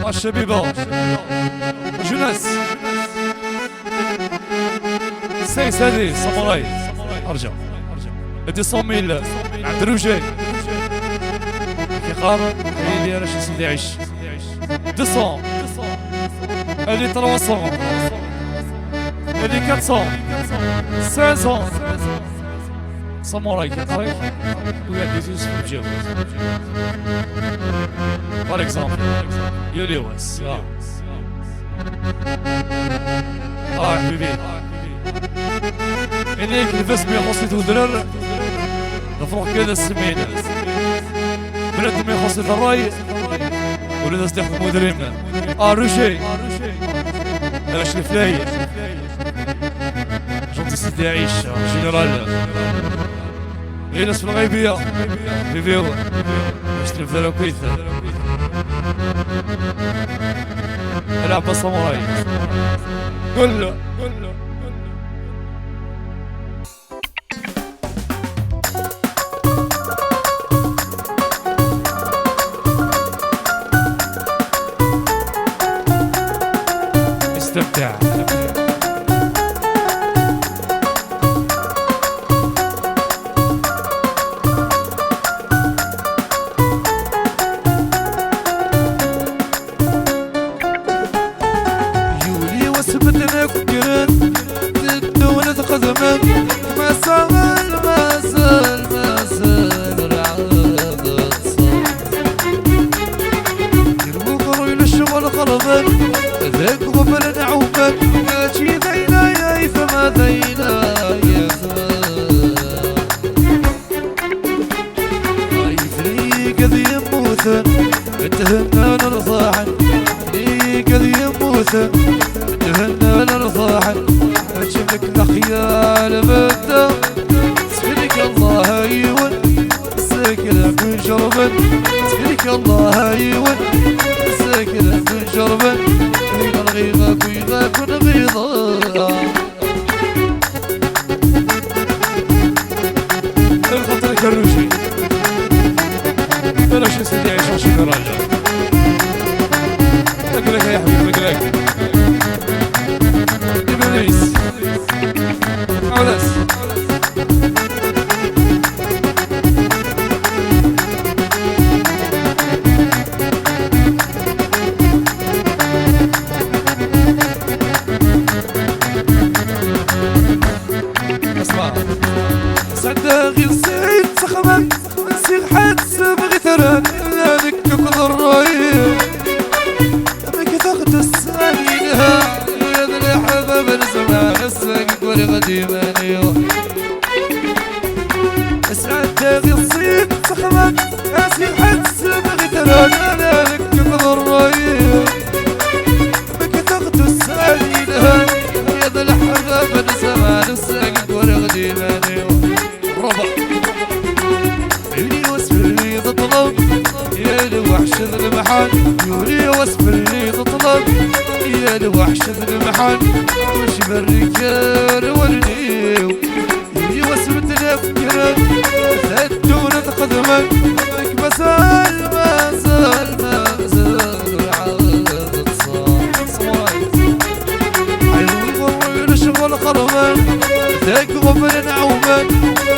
الشبيبة جناس سيس هذه ساموراي ارجع هادي 100,000 عند الرجال كي قام هي راه شي سيدي عيش 200 هادي 300 هادي 400 500 ساموراي كيقري ويعطي زوج في الجو بار اكزومبل يولي واس حبيبي انك لبس 150 درهم نفرح كذا السمينة بلاد 150 الراي ولاد استخدموا درهمنا روشي علاش الفلاية جونتي سيدي عيش جنرال غير ناس في الغيبية فيفيو نشتري في كويثة العب الساموراي كله استمتع بدنا فكرن الدولة قدمن ما زال العرض الوقر للشغل خربن ذاك غفل نعومن ماشي ذينا يا فما ذينا يا فريق ذي يموثن اتهمنا نرضاحن فريق ذي يموثن تهنا نرضاحن اجيبلك الاخيال بدا سفلك الله ايون ساكنه من جربن سفلك الله ايون ساكنه من جربن نغيظك ويغاك ونغيظك الخطر كروشي بلاش سيدي عيش عشان راجع لك يا حبيبي لك إبليس عودس اسمع صدق السيد سخمك سير حد سبغي ترك لانك تقدر رايك بك تاخد السنينها يا ذا الحباب الزمان الساقك والغديماني صدق السيد سخمك سير حد سبغي ترك لانك تقدر رايك بك تاخد السنينها يا ذا الحباب الزمان الساقك والغديماني ربع يولي وصف اللي تطلب يا الوحش ذا المحل يولي وصف اللي تطلب يا الوحش ذا المحل وش بالرجال والنيو يولي وصف تنفكرك ثدون تقدمك لك مسال العرض تصار حلو الشغل خرمان ذاك غفل نعومان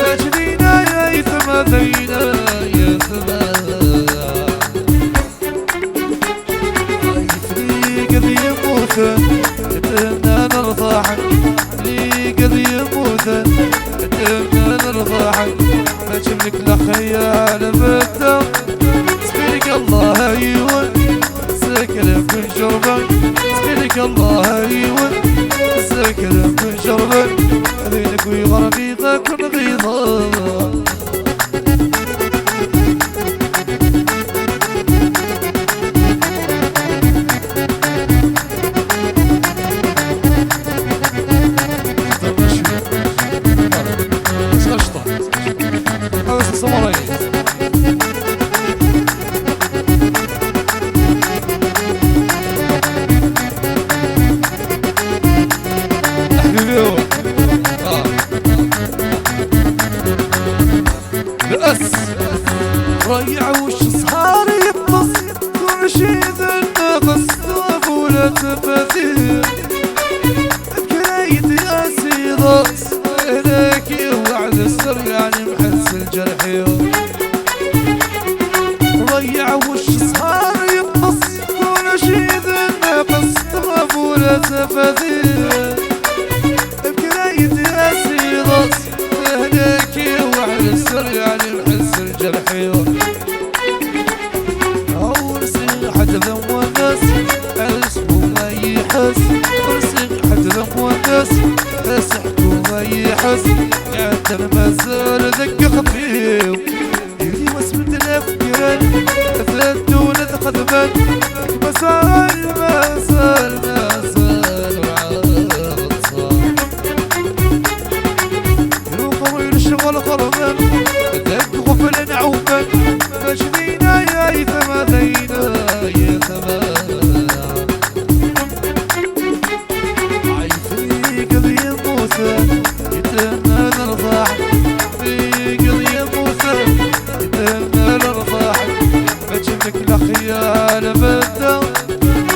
اجدينا يا ثما ذينا يا ثما فريق ذي يموتن اتهمنا نرضاحن فريق ذي يموتن اتهمنا نرضاحن اجملك لخيال بدا سبيلك الله ايون ساكن في جربك سبيلك الله ايون ساكن في جربك بينك ويغربيضك ونغيظك ريع وش صهار يبطس كل شي ذنب قصة ولا تفاثير بكرايتي أسيضاس هناكي وعد السر يعني محس الجرحي ضيع وش صار يقص ونشيد النقص طرف ولا تفاثير بكرايتي أسيضاس هناكي وعد السر يعني محس الجرحي حد ذم والناس اسمه ما يحس ورسم حد ذم والناس اسحته ما يحس يعتر ما زال ذك خفيف يلي واسم الافكار ثدون ثقدمان مسار ما زال وعاد صار يروق ويرشغل قربان ذك غفل عوفان مجدينا يا ثمانينا يا ثمان عايفي قضية موسى يتهنى الارضاح في قضية موسى يتهنى الارضاح بجمك الاخيار بدا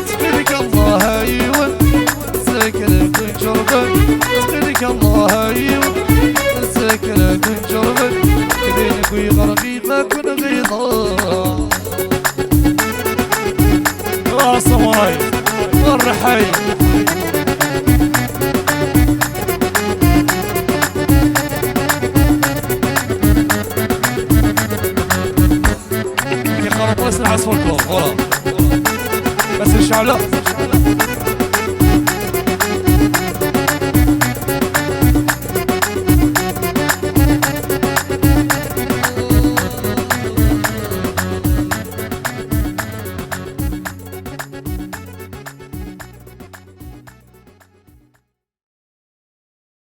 سخرك الله ايوه سكرك جربك سخرك الله ايوه سكرك جربك كذلك ويغرقي ما كن غيظا صواي والرحي يخرب واسع عصفور ورا بس الشعلة